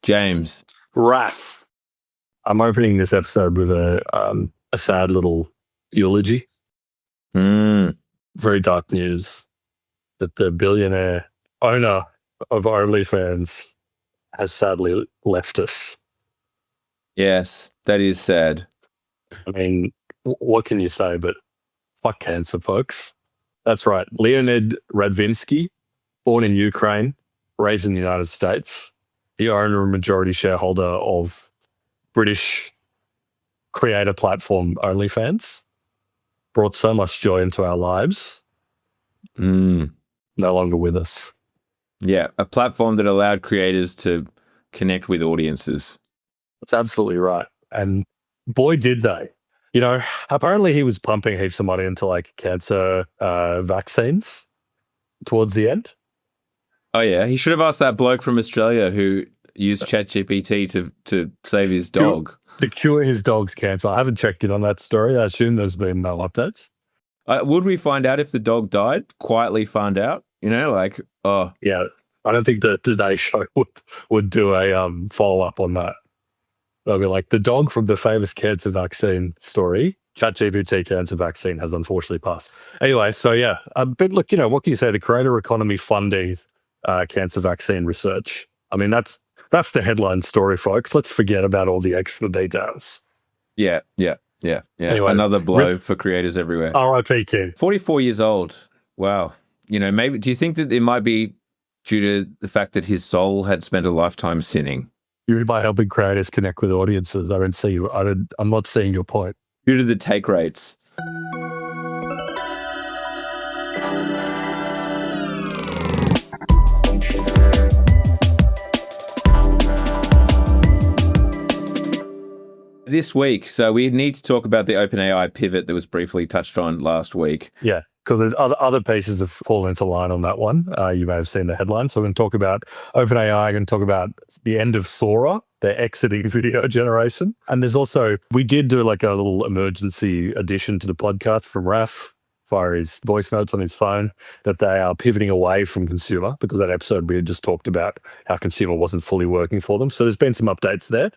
James. Raph. I'm opening this episode with a sad little eulogy. Very dark news that the billionaire owner of OnlyFans has sadly left us. Yes, that is sad. I mean, what can you say? But fuck cancer, folks. That's right. Leonid Radvinsky, born in Ukraine, raised in the United States, the owner and majority shareholder of British creator platform OnlyFans, brought so much joy into our lives. No longer with us. Yeah, a platform that allowed creators to connect with audiences. That's absolutely right. And boy, did they. You know, apparently he was pumping heaps of money into like cancer vaccines towards the end. Oh, yeah. He should have asked that bloke from Australia who used ChatGPT to save his dog. To cure his dog's cancer. I haven't checked in on that story. I assume there's been no updates. Would we find out if the dog died? Quietly find out? You know, like, oh. Yeah, I don't think the Today Show would do a follow-up on that. They'll be like, the dog from the famous cancer vaccine story, ChatGPT cancer vaccine has unfortunately passed. Anyway, so yeah, but look, you know, what can you say? The creator economy funding cancer vaccine research. I mean, that's the headline story, folks. Let's forget about all the extra details. Yeah. Anyway, another blow for creators everywhere. R.I.P. King. 44 years old. Wow. You know, maybe, do you think that it might be due to the fact that his soul had spent a lifetime sinning? You by helping creators connect with audiences. I'm not seeing your point. Due to the take rates. This week, so we need to talk about the OpenAI pivot that was briefly touched on last week. Yeah, because other pieces have fallen into line on that one. You may have seen the headline. So we're going to talk about OpenAI, going to talk about the end of Sora, their exiting video generation. And there's also, we did do like a little emergency addition to the podcast from Raph via his voice notes on his phone, that they are pivoting away from consumer, because that episode we had just talked about how consumer wasn't fully working for them. So there's been some updates there.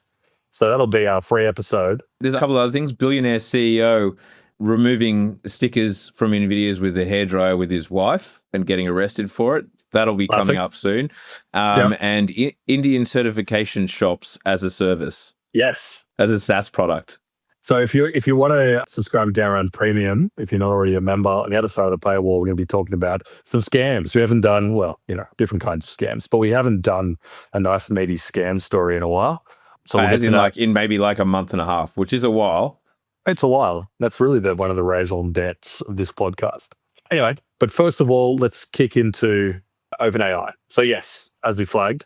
So that'll be our free episode. There's a couple of other things. Billionaire CEO removing stickers from NVIDIAs with a hairdryer with his wife and getting arrested for it. That'll be coming up soon. And Indian certification shops as a service. Yes. As a SaaS product. So if you want to subscribe to Down Premium, if you're not already a member, on the other side of the paywall, we're going to be talking about some scams. We haven't done, well, you know, different kinds of scams, but we haven't done a nice meaty scam story in a while. So we'll in maybe like a month and a half, which is a while. It's a while. That's really one of the raison d'etre of this podcast. Anyway, but first of all, let's kick into OpenAI. So yes, as we flagged,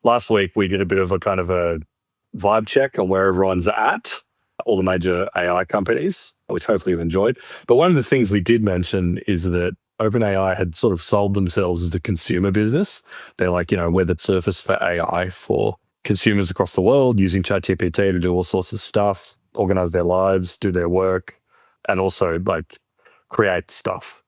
last week we did a bit of a kind of a vibe check on where everyone's at, all the major AI companies, which hopefully you've enjoyed. But one of the things we did mention is that OpenAI had sort of sold themselves as a consumer business. They're like, you know, we're the surface for AI for consumers across the world, using ChatGPT to do all sorts of stuff, organize their lives, do their work, and also like create stuff.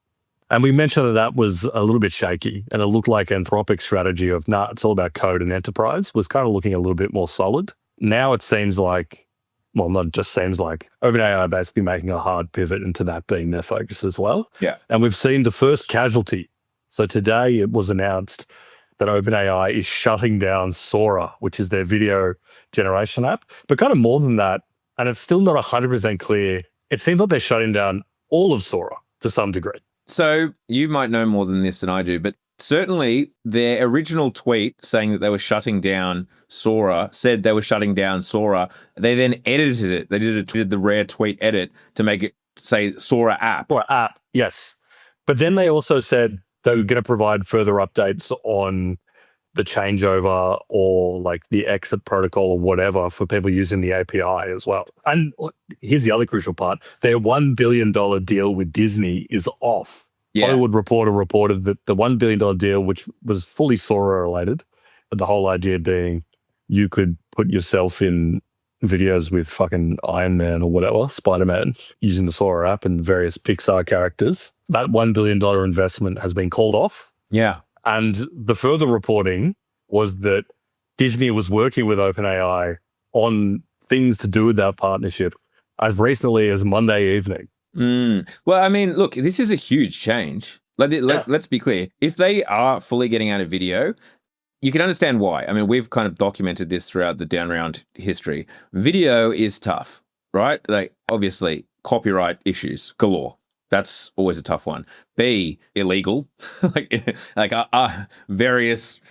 And we mentioned that was a little bit shaky, and it looked like Anthropic's strategy of, it's all about code and enterprise was kind of looking a little bit more solid. Now it seems like, well, not just seems like, OpenAI are basically making a hard pivot into that being their focus as well. Yeah. And we've seen the first casualty. So today it was announced that OpenAI is shutting down Sora, which is their video generation app. But kind of more than that, and it's still not 100% clear, it seems like they're shutting down all of Sora to some degree. So you might know more than this than I do, but certainly their original tweet saying that they were shutting down Sora said they were shutting down Sora. They then edited it. They did the rare tweet edit to make it say Sora app. Or app, yes. But then they also said they were going to provide further updates on the changeover or like the exit protocol or whatever for people using the API as well. And here's the other crucial part. Their $1 billion deal with Disney is off. Yeah. Hollywood Reporter reported that the $1 billion deal, which was fully Sora related, but the whole idea being you could put yourself in videos with fucking Iron Man or whatever, Spider-Man, using the Sora app and various Pixar characters. That $1 billion investment has been called off. Yeah. And the further reporting was that Disney was working with OpenAI on things to do with that partnership as recently as Monday evening. Well, I mean, look, this is a huge change. Let's be clear. If they are fully getting out of video, you can understand why. I mean, we've kind of documented this throughout the Down Round history. Video is tough, right? Like, obviously, copyright issues galore. That's always a tough one. B, illegal, like various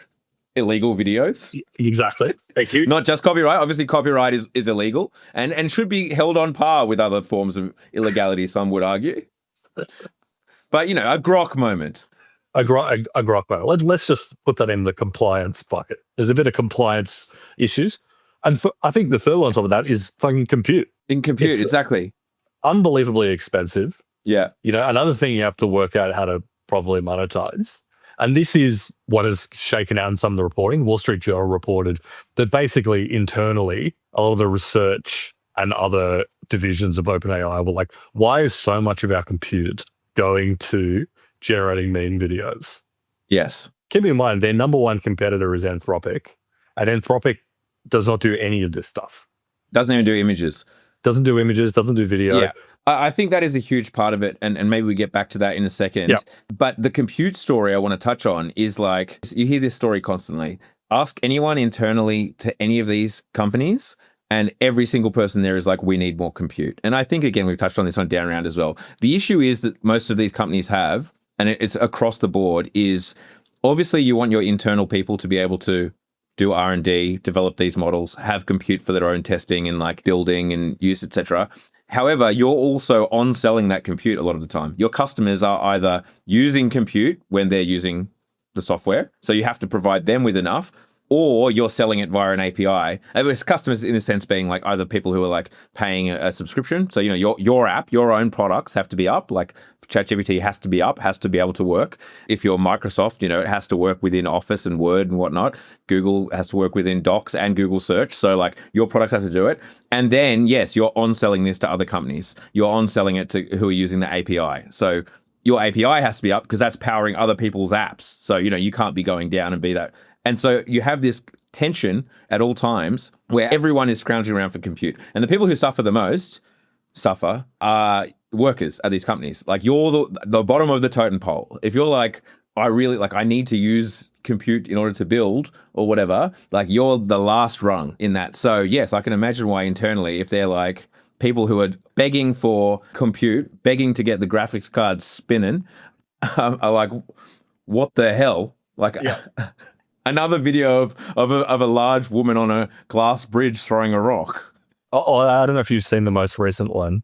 illegal videos. Exactly. Thank you. Not just copyright. Obviously, copyright is illegal and should be held on par with other forms of illegality, some would argue. But, you know, a grok moment. A grok moment. Let's just put that in the compliance bucket. There's a bit of compliance issues. And I think the third one on top of that is fucking compute. It's exactly. Unbelievably expensive. Yeah. You know, another thing you have to work out how to properly monetize. And this is what has shaken out in some of the reporting. Wall Street Journal reported that basically internally, a lot of the research and other divisions of OpenAI were like, why is so much of our compute going to generating meme videos? Yes. Keep in mind, their number one competitor is Anthropic. And Anthropic does not do any of this stuff. Doesn't even do images. Doesn't do images, doesn't do video. Yeah. I think that is a huge part of it, and maybe we get back to that in a second. Yeah. But the compute story I want to touch on is like, you hear this story constantly. Ask anyone internally to any of these companies, and every single person there is like, we need more compute. And I think, again, we've touched on this on Down Round as well. The issue is that most of these companies have, and it's across the board, is obviously you want your internal people to be able to do R&D, develop these models, have compute for their own testing and like building and use, etc. However, you're also on selling that compute a lot of the time. Your customers are either using compute when they're using the software, so you have to provide them with enough, or you're selling it via an API. It's customers in a sense being like either people who are like paying a subscription. So, you know, your app, your own products have to be up. Like ChatGPT has to be up, has to be able to work. If you're Microsoft, you know, it has to work within Office and Word and whatnot. Google has to work within Docs and Google Search. So like your products have to do it. And then, yes, you're on selling this to other companies. You're on selling it to who are using the API. So your API has to be up because that's powering other people's apps. So, you know, you can't be going down and be that. And so you have this tension at all times where everyone is scrounging around for compute. And the people who suffer the most are workers at these companies. Like you're the bottom of the totem pole. If you're like, I need to use compute in order to build or whatever, like you're the last rung in that. So yes, I can imagine why internally, if they're like people who are begging for compute, begging to get the graphics cards spinning, are like, what the hell? Like, yeah. Another video of a large woman on a glass bridge throwing a rock. Oh, I don't know if you've seen the most recent one.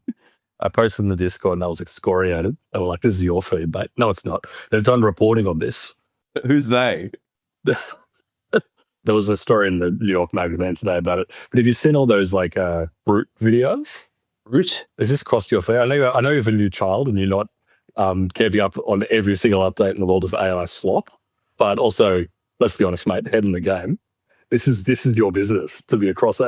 I posted in the Discord and that was excoriated. They were like, this is your feed, mate. No, it's not. They've done reporting on this. Who's they? There was a story in the New York Magazine today about it. But have you seen all those like brute videos? Brute? Has this crossed your feed? I know you have a new child and you're not keeping up on every single update in the world of AI slop. But also, let's be honest, mate, head in the game. This is your business to be across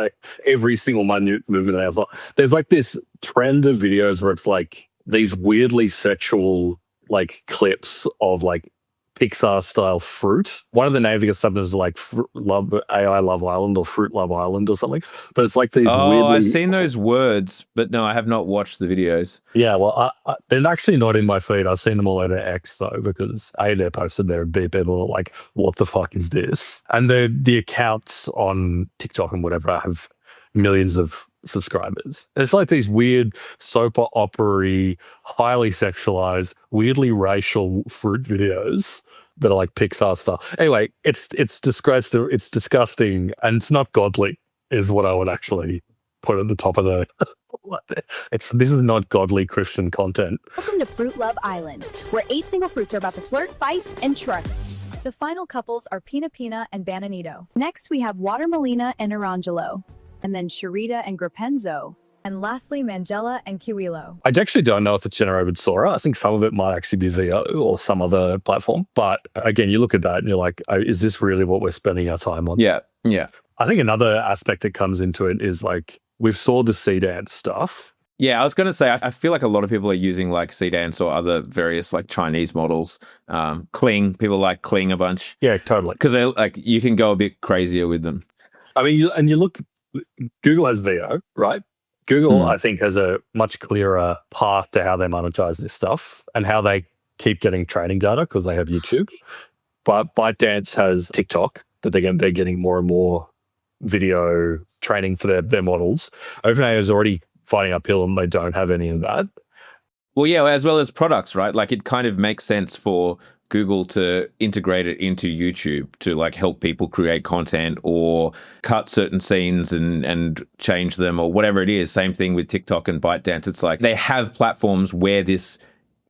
every single minute movement. There's like this trend of videos where it's like these weirdly sexual like clips of like Pixar style fruit. One of the names is something is like AI Love Island or Fruit Love Island or something. But it's like these weirdly. I've seen those words, but no, I have not watched the videos. Yeah, well, they're actually not in my feed. I've seen them all over X though, because they're posted there and people are like, "What the fuck is this?" And the accounts on TikTok and whatever have millions of subscribers. It's like these weird soap opera-y, highly sexualized, weirdly racial fruit videos that are like Pixar stuff. Anyway, it's disgraceful, it's disgusting, and it's not godly, is what I would actually put at the top of the. This is not godly Christian content. Welcome to Fruit Love Island, where 8 single fruits are about to flirt, fight, and trust. The final couples are Pina Pina and Bananito. Next, we have Watermelina and Orangelo. And then Sharita and Grapenzo, and lastly Mangella and Kiwilo. I actually don't know if it's generated with Sora. I think some of it might actually be VO or some other platform. But again, you look at that and you're like, oh, is this really what we're spending our time on? Yeah, yeah. I think another aspect that comes into it is like, we've saw the Seedance stuff. Yeah, I was going to say, I feel like a lot of people are using like Seedance or other various like Chinese models. Kling, people like Kling a bunch. Yeah, totally. Because like you can go a bit crazier with them. I mean, you look, Google has VO, right? Google, I think, has a much clearer path to how they monetize this stuff and how they keep getting training data because they have YouTube. But ByteDance has TikTok that they're getting more and more video training for their models. OpenAI is already fighting uphill and they don't have any of that. Well, yeah, as well as products, right? Like it kind of makes sense for Google to integrate it into YouTube to like help people create content or cut certain scenes and change them or whatever it is. Same thing with TikTok and ByteDance. It's like they have platforms where this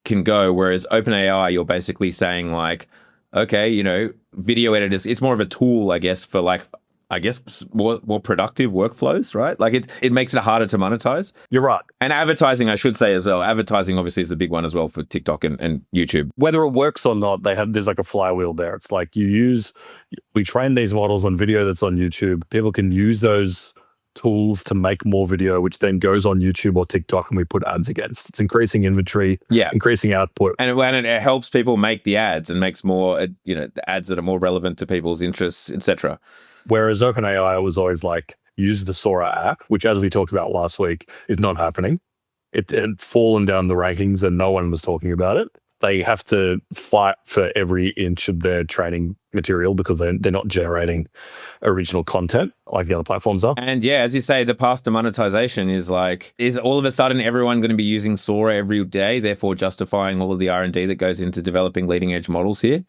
can go, whereas OpenAI, you're basically saying like, okay, you know, video editors, it's more of a tool, I guess, for like, I guess more productive workflows, right? Like it makes it harder to monetize. You're right. And advertising, I should say as well. Advertising obviously is the big one as well for TikTok and YouTube. Whether it works or not, there's like a flywheel there. It's like we train these models on video that's on YouTube. People can use those tools to make more video, which then goes on YouTube or TikTok and we put ads against. It's increasing inventory, increasing output. And it helps people make the ads and makes more, the ads that are more relevant to people's interests, etc. Whereas OpenAI was always like, use the Sora app, which as we talked about last week, is not happening. It had fallen down the rankings and no one was talking about it. They have to fight for every inch of their training material because they're not generating original content like the other platforms are. And yeah, as you say, the path to monetization is all of a sudden everyone going to be using Sora every day, therefore justifying all of the R&D that goes into developing leading edge models here?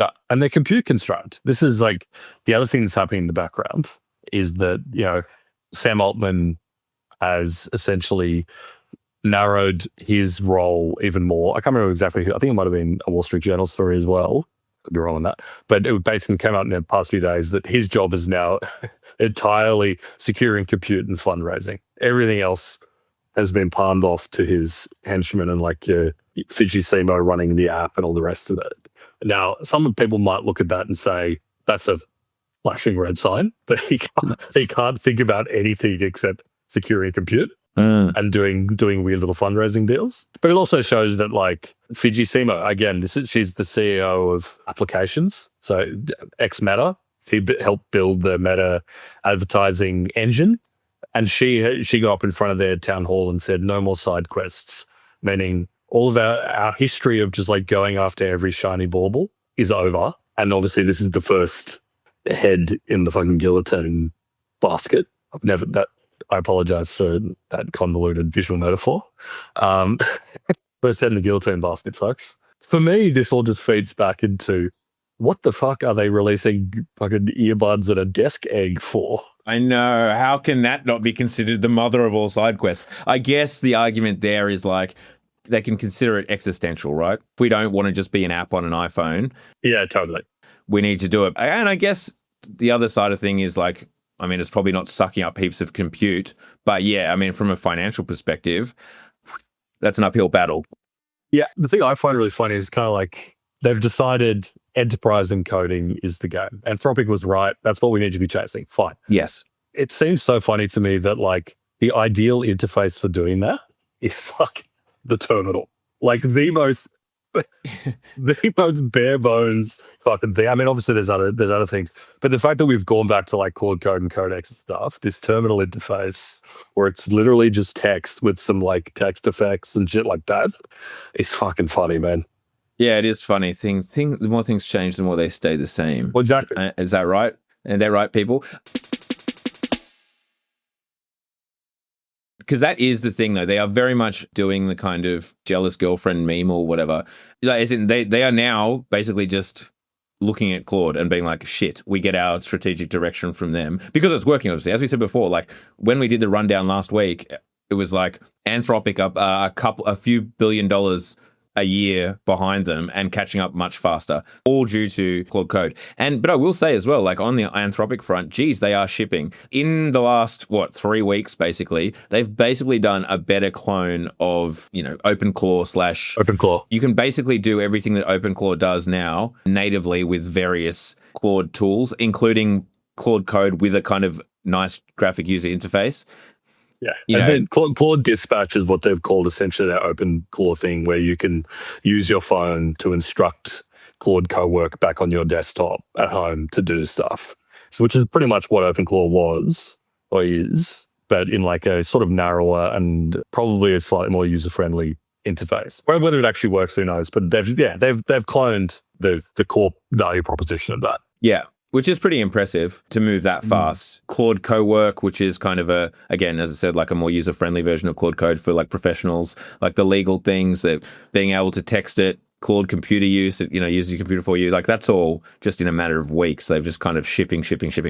No, and they're compute constrained. This is like the other thing that's happening in the background is that, Sam Altman has essentially narrowed his role even more. I can't remember exactly who. I think it might have been a Wall Street Journal story as well. Could be wrong on that. But it basically came out in the past few days that his job is now entirely securing compute and fundraising. Everything else has been palmed off to his henchmen and like Fiji Simo running the app and all the rest of it. Now, some people might look at that and say, that's a flashing red sign, but he can't think about anything except securing compute and doing weird little fundraising deals. But it also shows that like Fiji Simo, again, she's the CEO of applications. So ex-Meta, he helped build the Meta advertising engine. And she got up in front of their town hall and said, no more side quests, meaning all of our history of just like going after every shiny bauble is over. And obviously this is the first head in the fucking guillotine basket. I apologize for that convoluted visual metaphor. First head in the guillotine basket, folks. For me, this all just feeds back into what the fuck are they releasing fucking earbuds and a desk egg for? I know. How can that not be considered the mother of all side quests? I guess the argument there is like, they can consider it existential, right? If we don't want to just be an app on an iPhone. Yeah, totally. We need to do it. And I guess the other side of thing is like, I mean, it's probably not sucking up heaps of compute, but yeah, I mean, from a financial perspective, that's an uphill battle. Yeah, the thing I find really funny is kind of like they've decided enterprise encoding is the game. Anthropic was right. That's what we need to be chasing. Fine. Yes. It seems so funny to me that like the ideal interface for doing that is like the terminal, like the most bare bones fucking thing. I mean, obviously there's other things, but the fact that we've gone back to like Claude Code and Codex and stuff, this terminal interface where it's literally just text with some like text effects and shit like that, is fucking funny, man. Yeah, it is funny. The more things change, the more they stay the same. Well, exactly. Is that right? Are they right, people? Because that is the thing, though. They are very much doing the kind of jealous girlfriend meme or whatever. Like, as in they are now basically just looking at Claude and being like, shit, we get our strategic direction from them. Because it's working, obviously. As we said before, like when we did the rundown last week, it was like Anthropic up a few $1 billion a year behind them and catching up much faster, all due to Claude Code. But I will say as well, like on the Anthropic front, geez, they are shipping. In the last, 3 weeks, basically, they've basically done a better clone of, OpenClaw. OpenClaw. You can basically do everything that OpenClaw does now natively with various Claude tools, including Claude Code with a kind of nice graphic user interface. Yeah, then Claude Dispatch is what they've called essentially their OpenClaw thing, where you can use your phone to instruct Claude co-work back on your desktop at home to do stuff. So which is pretty much what OpenClaw was or is, but in like a sort of narrower and probably a slightly more user-friendly interface. Whether it actually works, who knows? But they've cloned the core value proposition of that. Yeah, which is pretty impressive to move that fast. Claude Cowork, which is kind of again, as I said, like a more user-friendly version of Claude Code for like professionals, like the legal things, that being able to text it, Claude computer use, that, uses your computer for you. Like that's all just in a matter of weeks. They've just kind of shipping.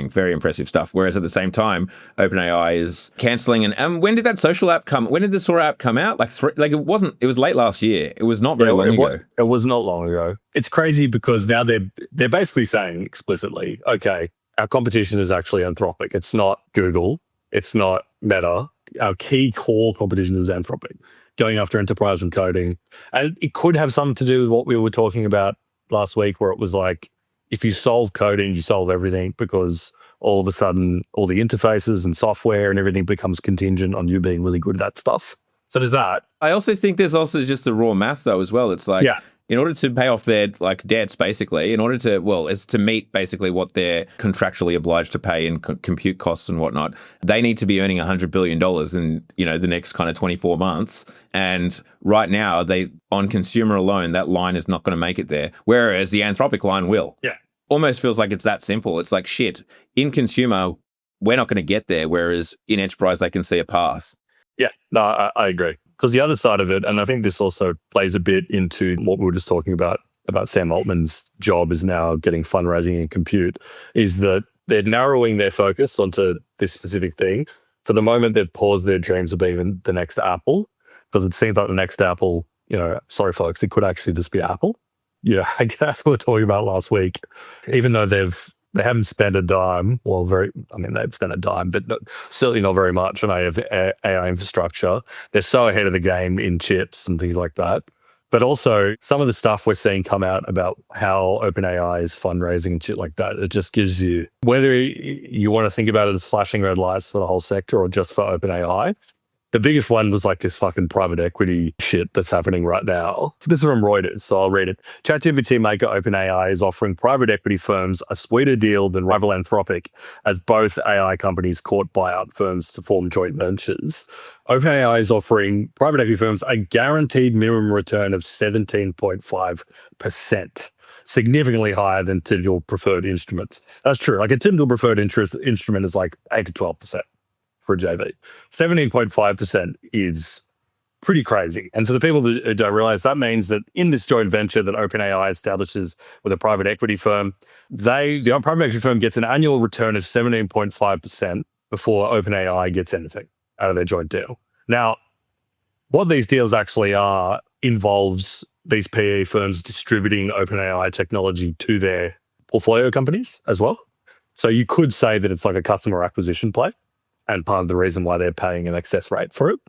Very impressive stuff. Whereas at the same time, OpenAI is canceling. And when did that social app come? When did the Sora app come out? It was late last year. It was not very long ago. It was not long ago. It's crazy because now they're basically saying explicitly, okay, our competition is actually Anthropic. It's not Google. It's not Meta. Our key core competition is Anthropic, going after enterprise and coding. And it could have something to do with what we were talking about last week, where it was like, if you solve coding, you solve everything, because all of a sudden all the interfaces and software and everything becomes contingent on you being really good at that stuff. So there's that. I also think there's also just the raw math though as well. It's like, in order to pay off their debts, basically, it's to meet basically what they're contractually obliged to pay in compute costs and whatnot, they need to be earning $100 billion in, the next kind of 24 months. And right now, on consumer alone, that line is not going to make it there. Whereas the Anthropic line will. Yeah. Almost feels like it's that simple. It's like, shit, in consumer, we're not going to get there. Whereas in enterprise, they can see a path. Yeah, no, I agree. Because the other side of it, and I think this also plays a bit into what we were just talking about Sam Altman's job is now getting fundraising and compute, is that they're narrowing their focus onto this specific thing. For the moment, they've paused their dreams of being the next Apple, because it seems like the next Apple, sorry folks, it could actually just be Apple. Yeah, I guess that's what we were talking about last week. Even though they haven't spent a dime. Well, they've spent a dime, but certainly not very much on AI infrastructure. They're so ahead of the game in chips and things like that. But also some of the stuff we're seeing come out about how OpenAI is fundraising and shit like that, it just gives you, whether you want to think about it as flashing red lights for the whole sector or just for OpenAI. The biggest one was like this fucking private equity shit that's happening right now. This is from Reuters, so I'll read it. ChatGPT maker OpenAI is offering private equity firms a sweeter deal than rival Anthropic, as both AI companies court buyout firms to form joint ventures. OpenAI is offering private equity firms a guaranteed minimum return of 17.5%, significantly higher than typical preferred instruments. That's true. Like a typical preferred instrument is like 8 to 12%. For a JV. 17.5% is pretty crazy. And for the people that don't realize, that means that in this joint venture that OpenAI establishes with a private equity firm, the private equity firm gets an annual return of 17.5% before OpenAI gets anything out of their joint deal. Now, what these deals actually are involves these PE firms distributing OpenAI technology to their portfolio companies as well. So you could say that it's like a customer acquisition play, and part of the reason why they're paying an excess rate for it.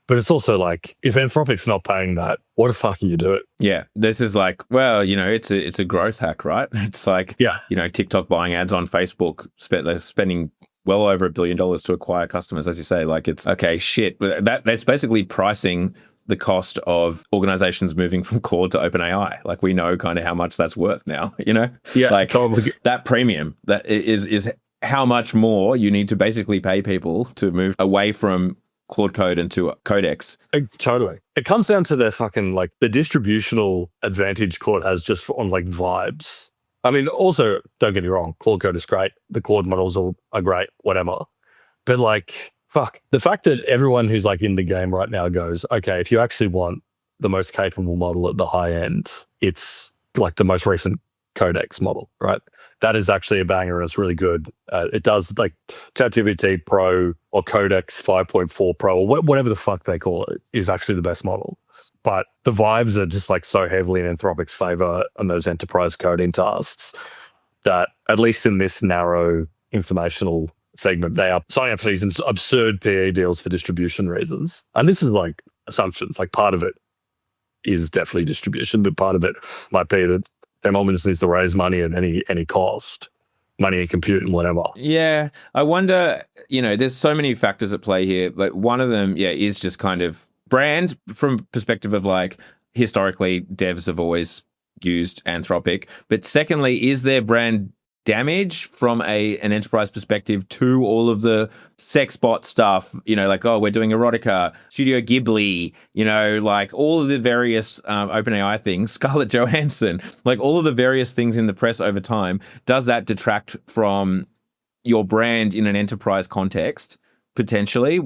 But it's also like, if Anthropic's not paying that, what the fuck are you doing? Yeah, this is like, well, it's a growth hack, right? It's like, TikTok buying ads on Facebook, they're spending well over $1 billion to acquire customers, as you say. Like, it's, okay, shit. That's basically pricing the cost of organizations moving from Claude to OpenAI. Like, we know kind of how much that's worth now, Yeah, like totally. That premium, that is how much more you need to basically pay people to move away from Claude Code into Codex. Totally. It comes down to the fucking, like, the distributional advantage Claude has just on, like, vibes. I mean, also, don't get me wrong, Claude Code is great. The Claude models are great, whatever. But, like, fuck. The fact that everyone who's, like, in the game right now goes, okay, if you actually want the most capable model at the high end, it's, like, the most recent Codex model, right? That is actually a banger and it's really good. It does, like, ChatGPT Pro or Codex 5.4 Pro or whatever the fuck they call it is actually the best model. But the vibes are just like so heavily in Anthropic's favor on those enterprise coding tasks that, at least in this narrow informational segment, they are signing up for these absurd PE deals for distribution reasons. And this is like assumptions. Like, part of it is definitely distribution, but part of it might be that Sam Altman just needs to raise money at any cost, money and compute and whatever. Yeah, I wonder, there's so many factors at play here. Like, one of them, is just kind of brand from perspective of, like, historically devs have always used Anthropic. But secondly, is their brand damage from an enterprise perspective to all of the sex bot stuff, like, oh, we're doing erotica, Studio Ghibli, like all of the various OpenAI things, Scarlett Johansson, like all of the various things in the press over time, does that detract from your brand in an enterprise context? Potentially,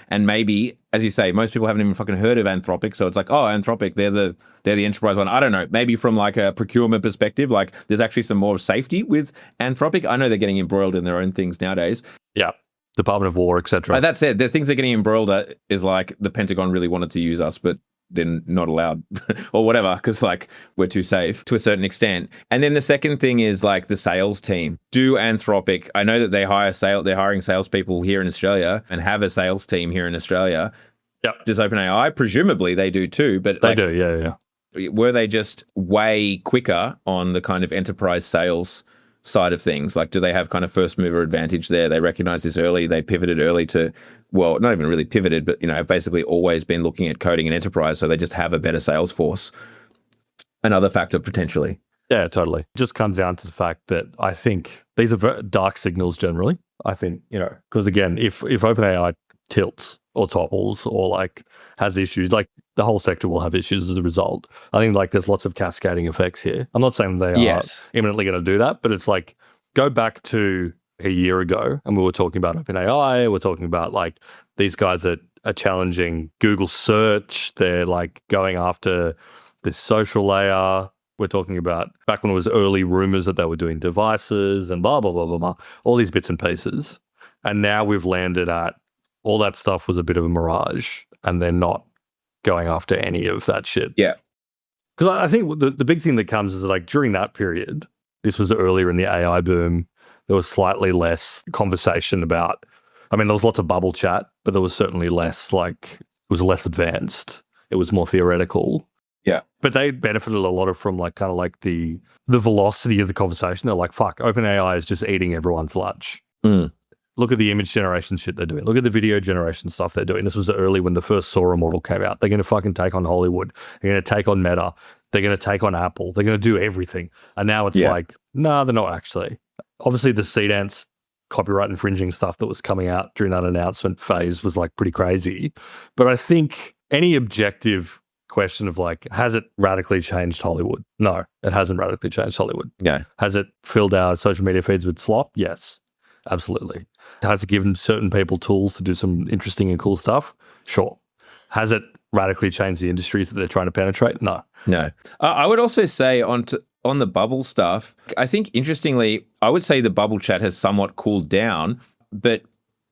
and maybe, as you say, most people haven't even fucking heard of Anthropic, so it's like, oh, Anthropic, they're the enterprise one. I don't know, maybe from like a procurement perspective, like there's actually some more safety with Anthropic. I know they're getting embroiled in their own things nowadays. Yeah, Department of War, etc. That said, the things they're getting embroiled at is like the Pentagon really wanted to use us, but they're not allowed or whatever, because like we're too safe to a certain extent. And then the second thing is like the sales team. Do Anthropic, I know that they're hiring salespeople here in Australia and have a sales team here in Australia. Yep. Does OpenAI? Presumably they do too, but they do, yeah. Were they just way quicker on the kind of enterprise sales side of things? Like, do they have kind of first mover advantage there? They recognize this early, they pivoted early to, well, not even really pivoted, but, have basically always been looking at coding and enterprise, so they just have a better sales force. Another factor potentially. Yeah, totally. It just comes down to the fact that I think these are dark signals generally. I think, because again, if OpenAI tilts or topples or like has issues, like the whole sector will have issues as a result. I think like there's lots of cascading effects here. I'm not saying they are imminently going to do that, but it's like, go back to a year ago and we were talking about OpenAI. We're talking about like these guys are challenging Google search. They're like going after this social layer. We're talking about back when it was early rumors that they were doing devices and blah, blah, blah, blah, blah, all these bits and pieces. And now we've landed at all that stuff was a bit of a mirage and they're not going after any of that shit. Yeah. Because I think the big thing that comes is like during that period, this was earlier in the AI boom, there was slightly less conversation about, there was lots of bubble chat, but there was certainly less it was less advanced. It was more theoretical. Yeah. But they benefited a lot from like kind of like the velocity of the conversation. They're like, fuck, OpenAI is just eating everyone's lunch. Mm. Look at the image generation shit they're doing. Look at the video generation stuff they're doing. This was early when the first Sora model came out. They're going to fucking take on Hollywood. They're going to take on Meta. They're going to take on Apple. They're going to do everything. And now it's like, nah, they're not actually. Obviously, the Seedance copyright infringing stuff that was coming out during that announcement phase was like pretty crazy. But I think any objective question of like, has it radically changed Hollywood? No, it hasn't radically changed Hollywood. Yeah. Has it filled our social media feeds with slop? Yes, absolutely. Has it given certain people tools to do some interesting and cool stuff? Sure. Has it radically changed the industries that they're trying to penetrate? No. I would also say on the bubble stuff, I think interestingly, I would say the bubble chat has somewhat cooled down, but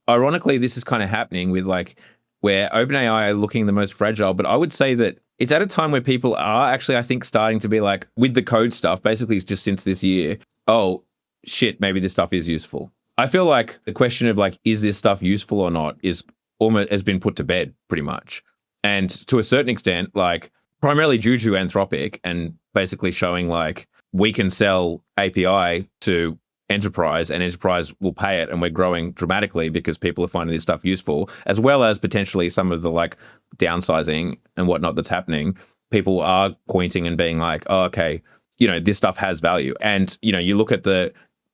ironically, this is kind of happening with like where OpenAI are looking the most fragile. But I would say that it's at a time where people are actually, I think, starting to be like, with the code stuff, basically it's just since this year, oh, shit, maybe this stuff is useful. I feel like the question of like, is this stuff useful or not is almost has been put to bed pretty much. And to a certain extent, like primarily due to Anthropic and basically showing like we can sell API to enterprise and enterprise will pay it and we're growing dramatically because people are finding this stuff useful, as well as potentially some of the like downsizing and whatnot that's happening. People are pointing and being like, oh, okay, this stuff has value. And, you look at the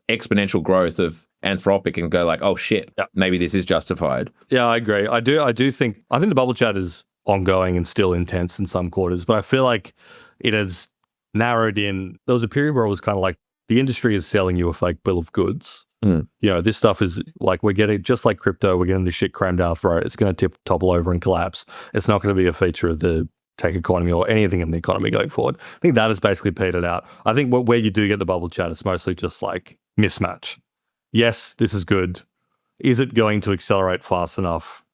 exponential growth of Anthropic and go like, oh shit, maybe this is justified. Yeah, I agree. I think the bubble chat is ongoing and still intense in some quarters, but I feel like it has narrowed in. There was a period where it was kind of like the industry is selling you a fake bill of goods. This stuff is like, we're getting, just like crypto, we're getting this shit crammed down our throat. It's going to topple over and collapse. It's not going to be a feature of the tech economy or anything in the economy going forward. I think that has basically petered out. I think where you do get the bubble chat, it's mostly just like mismatch. Yes, this is good. Is it going to accelerate fast enough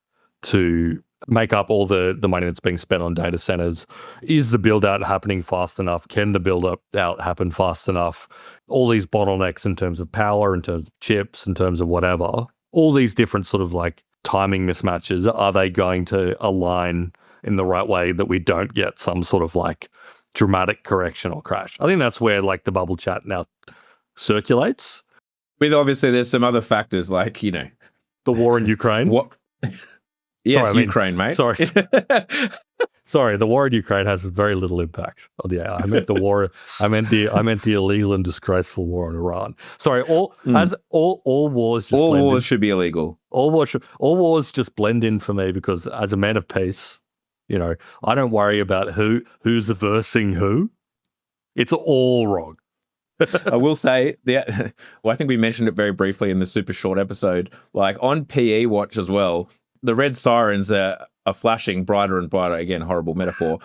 to make up all the money that's being spent on data centers? Is the build out happening fast enough? Can the build out happen fast enough? All these bottlenecks in terms of power, in terms of chips, in terms of whatever, all these different sort of like timing mismatches, are they going to align in the right way that we don't get some sort of like dramatic correction or crash? I think that's where like the bubble chat now circulates. With obviously there's some other factors like, the war in Ukraine. What? Yes, Sorry, Ukraine, mate. Sorry. Sorry, the war in Ukraine has very little impact on the AI. I meant the war. I meant the illegal and disgraceful war in Iran. Sorry, all wars just All blend wars in. should be illegal. All wars just blend in for me because as a man of peace, I don't worry about who's aversing who. It's all wrong. I will say I think we mentioned it very briefly in the super short episode. Like on PE watch as well, the red sirens are flashing brighter and brighter. Again, horrible metaphor.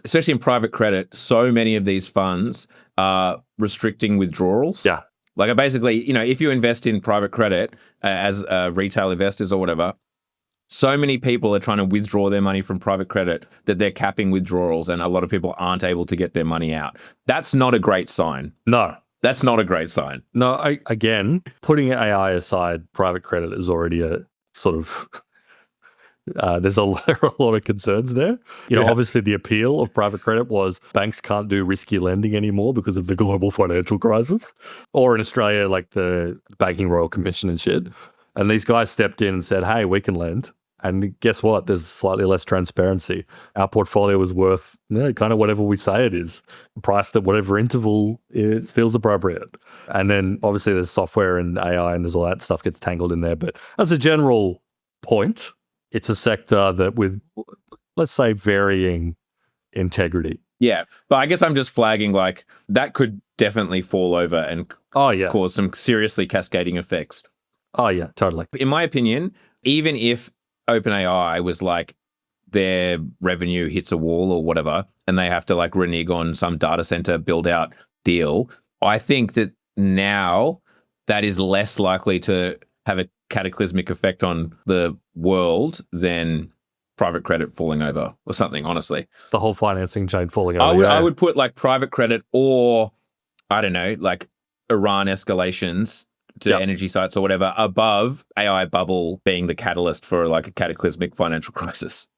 Especially in private credit, so many of these funds are restricting withdrawals. Yeah. Like basically, if you invest in private credit as retail investors or whatever, so many people are trying to withdraw their money from private credit that they're capping withdrawals and a lot of people aren't able to get their money out. That's not a great sign. No. That's not a great sign. No, again, putting AI aside, private credit is already a sort of... there are a lot of concerns there. Obviously the appeal of private credit was banks can't do risky lending anymore because of the global financial crisis. Or in Australia, like the Banking Royal Commission and shit. And these guys stepped in and said, hey, we can lend. And guess what? There's slightly less transparency. Our portfolio is worth kind of whatever we say it is, priced at whatever interval it feels appropriate. And then obviously there's software and AI and there's all that stuff gets tangled in there. But as a general point, it's a sector that with, let's say, varying integrity. Yeah, but I guess I'm just flagging like that could definitely fall over and cause some seriously cascading effects. Oh, yeah, totally. In my opinion, even if OpenAI was like their revenue hits a wall or whatever, and they have to like renege on some data center build out deal, I think that now that is less likely to have a cataclysmic effect on the world than private credit falling over or something, honestly. The whole financing chain falling over. I would put like private credit or, I don't know, like Iran escalations to energy sites or whatever above AI bubble being the catalyst for like a cataclysmic financial crisis.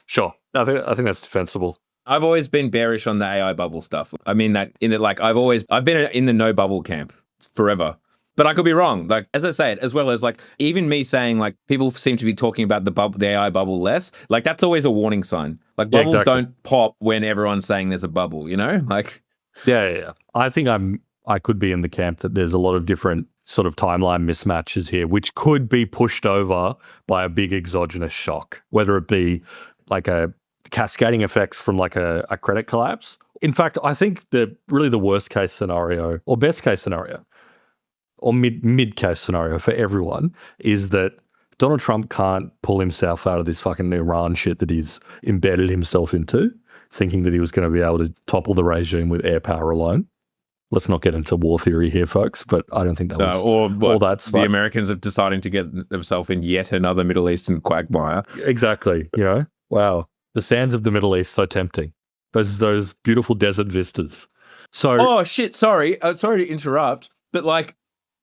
Sure. I think that's defensible. I've always been bearish on the AI bubble stuff. I mean that in that like I've been in the no bubble camp forever. But I could be wrong. Like, as I say it, as well as like even me saying like people seem to be talking about the AI bubble less. Like that's always a warning sign. Like bubbles don't pop when everyone's saying there's a bubble, Like Yeah. I think I could be in the camp that there's a lot of different sort of timeline mismatches here, which could be pushed over by a big exogenous shock, whether it be like a cascading effects from like a credit collapse. In fact, I think that really the worst case scenario or best case scenario or mid case scenario for everyone is that Donald Trump can't pull himself out of this fucking Iran shit that he's embedded himself into, thinking that he was going to be able to topple the regime with air power alone. Let's not get into war theory here, folks, but I don't think that was all that smart. The Americans are deciding to get themselves in yet another Middle Eastern quagmire. Exactly. Wow. The sands of the Middle East, so tempting. Those beautiful desert vistas. So, oh shit! Sorry to interrupt, but like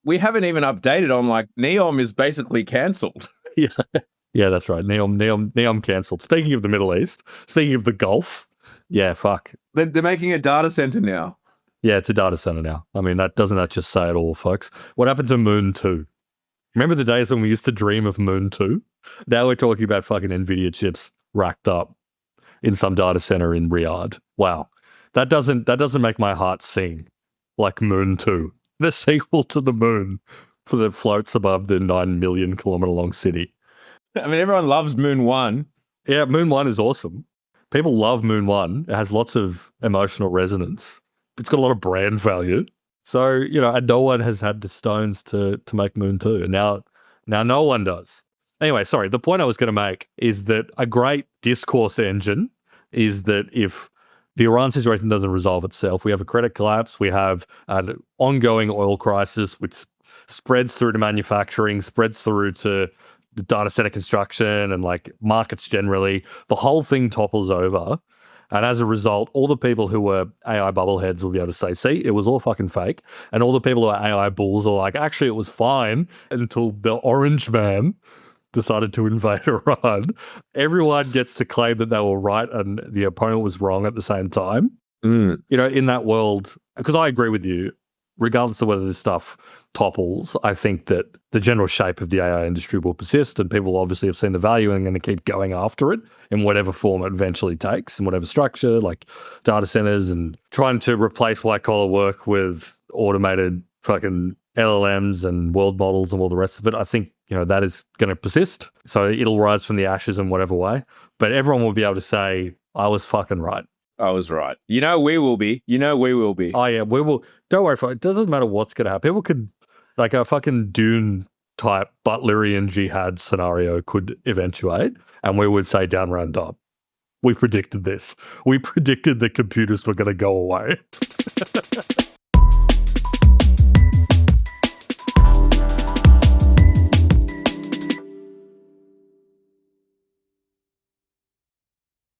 we haven't even updated on like NEOM is basically cancelled. Yeah, that's right. NEOM cancelled. Speaking of the Middle East, speaking of the Gulf, yeah, fuck. They're making a data center now. Yeah, it's a data center now. I mean, doesn't that just say it all, folks? What happened to Moon 2? Remember the days when we used to dream of Moon 2? Now we're talking about fucking NVIDIA chips racked up in some data center in Riyadh. Wow. That doesn't make my heart sing like Moon 2, the sequel to the moon for the floats above the 9 million kilometer long city. I mean, everyone loves Moon 1. Yeah, Moon 1 is awesome. People love Moon 1. It has lots of emotional resonance. It's got a lot of brand value. So, and no one has had the stones to make Moon 2. And now no one does. Anyway, sorry. The point I was going to make is that a great discourse engine is that if the Iran situation doesn't resolve itself, we have a credit collapse, we have an ongoing oil crisis, which spreads through to manufacturing, spreads through to the data center construction and like markets generally. The whole thing topples over. And as a result, all the people who were AI bubbleheads will be able to say, see, it was all fucking fake. And all the people who are AI bulls are like, actually, it was fine until the orange man decided to invade Iran. Everyone gets to claim that they were right and the opponent was wrong at the same time. In that world, because I agree with you, regardless of whether this stuff topples, I think that the general shape of the AI industry will persist, and people obviously have seen the value and going to keep going after it in whatever form it eventually takes, in whatever structure, like data centers, and trying to replace white collar work with automated fucking LLMs and world models and all the rest of it. I think, that is going to persist. So it'll rise from the ashes in whatever way. But everyone will be able to say, I was fucking right. I was right. We will be. We will be. Oh, yeah, we will. Don't worry. It doesn't matter what's going to happen. People could, like a fucking Dune type Butlerian jihad scenario could eventuate, and we would say down round top. We predicted this. We predicted that computers were going to go away.